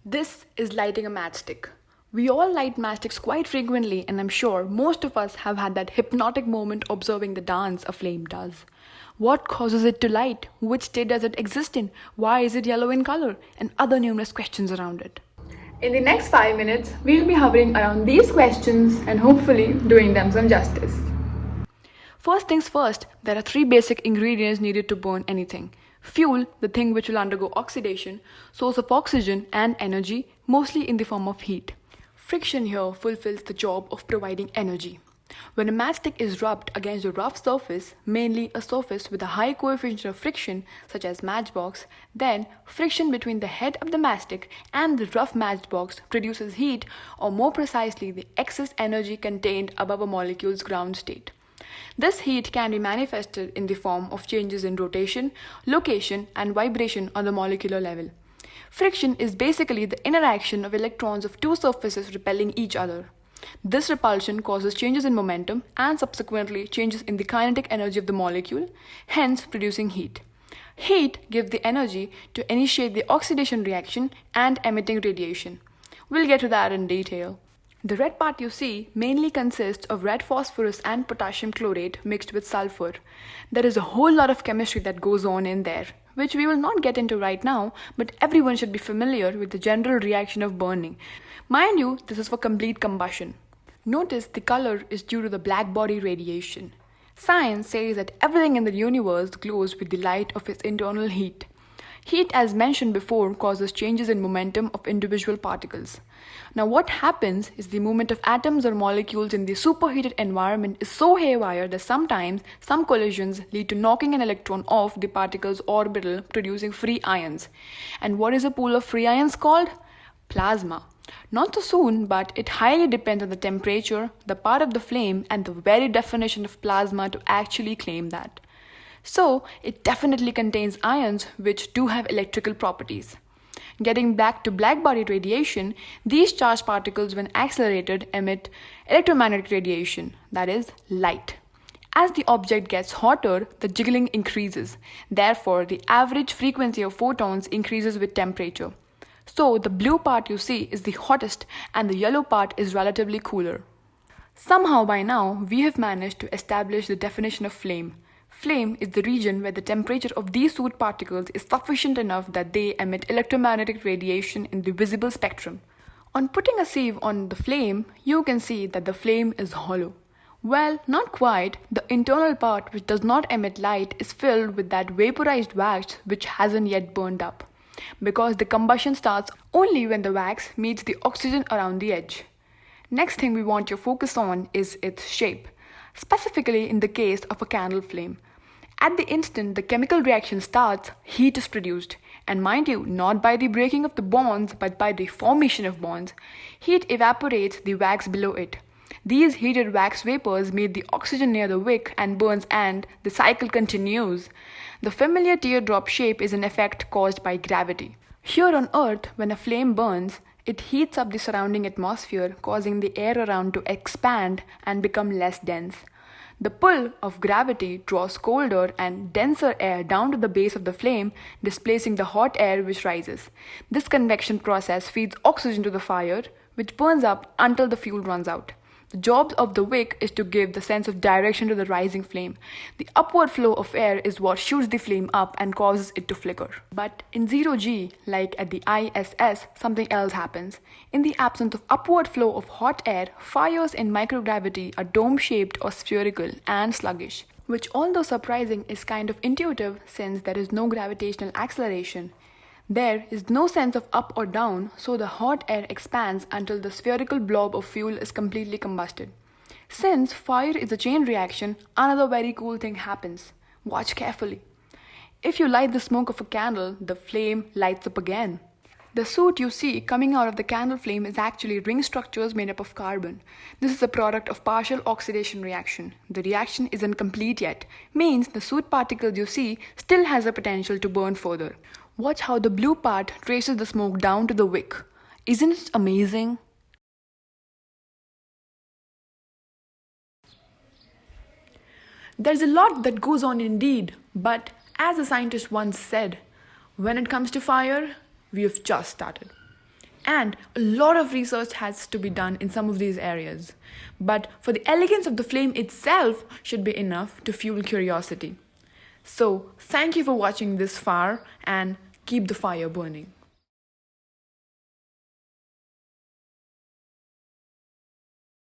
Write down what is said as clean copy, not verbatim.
This is lighting a matchstick. We all light matchsticks quite frequently, and I'm sure most of us have had that hypnotic moment observing the dance a flame does. What causes it to light? Which state does it exist in? Why is it yellow in color? And other numerous questions around it. In the next 5 minutes, we'll be hovering around these questions and hopefully doing them some justice. First things first, there are three basic ingredients needed to burn anything: fuel, the thing which will undergo oxidation; source of oxygen; and energy, mostly in the form of heat. Friction here fulfills the job of providing energy. When a matchstick is rubbed against a rough surface, mainly a surface with a high coefficient of friction, such as matchbox, then friction between the head of the matchstick and the rough matchbox produces heat, or more precisely, the excess energy contained above a molecule's ground state. This heat can be manifested in the form of changes in rotation, location, and vibration on the molecular level. Friction is basically the interaction of electrons of two surfaces repelling each other. This repulsion causes changes in momentum and subsequently changes in the kinetic energy of the molecule, hence producing heat. Heat gives the energy to initiate the oxidation reaction and emitting radiation. We'll get to that in detail. The red part you see mainly consists of red phosphorus and potassium chlorate mixed with sulfur. There is a whole lot of chemistry that goes on in there, which we will not get into right now, but everyone should be familiar with the general reaction of burning. Mind you, this is for complete combustion. Notice the color is due to the black body radiation. Science says that everything in the universe glows with the light of its internal heat. Heat, as mentioned before, causes changes in momentum of individual particles. Now, what happens is the movement of atoms or molecules in the superheated environment is so haywire that sometimes some collisions lead to knocking an electron off the particle's orbital, producing free ions. And what is a pool of free ions called? Plasma. Not so soon, but it highly depends on the temperature, the part of the flame, and the very definition of plasma to actually claim that. So, it definitely contains ions which do have electrical properties. Getting back to black body radiation, these charged particles, when accelerated, emit electromagnetic radiation, that is, light. As the object gets hotter, the jiggling increases. Therefore, the average frequency of photons increases with temperature. So, the blue part you see is the hottest and the yellow part is relatively cooler. Somehow by now, we have managed to establish the definition of flame. Flame is the region where the temperature of these soot particles is sufficient enough that they emit electromagnetic radiation in the visible spectrum. On putting a sieve on the flame, you can see that the flame is hollow. Well, not quite. The internal part, which does not emit light, is filled with that vaporized wax which hasn't yet burned up, because the combustion starts only when the wax meets the oxygen around the edge. Next thing we want to focus on is its shape, specifically in the case of a candle flame. At the instant the chemical reaction starts, heat is produced, and mind you, not by the breaking of the bonds but by the formation of bonds. Heat evaporates the wax below it. These heated wax vapors meet the oxygen near the wick and burns, and the cycle continues. The familiar teardrop shape is an effect caused by gravity. Here on Earth, when a flame burns, it heats up the surrounding atmosphere, causing the air around to expand and become less dense. The pull of gravity draws colder and denser air down to the base of the flame, displacing the hot air which rises. This convection process feeds oxygen to the fire, which burns up until the fuel runs out. The job of the wick is to give the sense of direction to the rising flame. The upward flow of air is what shoots the flame up and causes it to flicker. But in 0G, like at the ISS, something else happens. In the absence of upward flow of hot air, fires in microgravity are dome-shaped or spherical and sluggish, which, although surprising, is kind of intuitive since there is no gravitational acceleration. There is no sense of up or down, so the hot air expands until the spherical blob of fuel is completely combusted. Since fire is a chain reaction, another very cool thing happens. Watch carefully. If you light the smoke of a candle, the flame lights up again. The soot you see coming out of the candle flame is actually ring structures made up of carbon. This is a product of partial oxidation reaction. The reaction isn't complete yet, means the soot particles you see still has a potential to burn further. Watch how the blue part traces the smoke down to the wick. Isn't it amazing? There's a lot that goes on indeed, but as a scientist once said, when it comes to fire, we have just started. And a lot of research has to be done in some of these areas. But for the elegance of the flame itself should be enough to fuel curiosity. So, thank you for watching this far and keep the fire burning.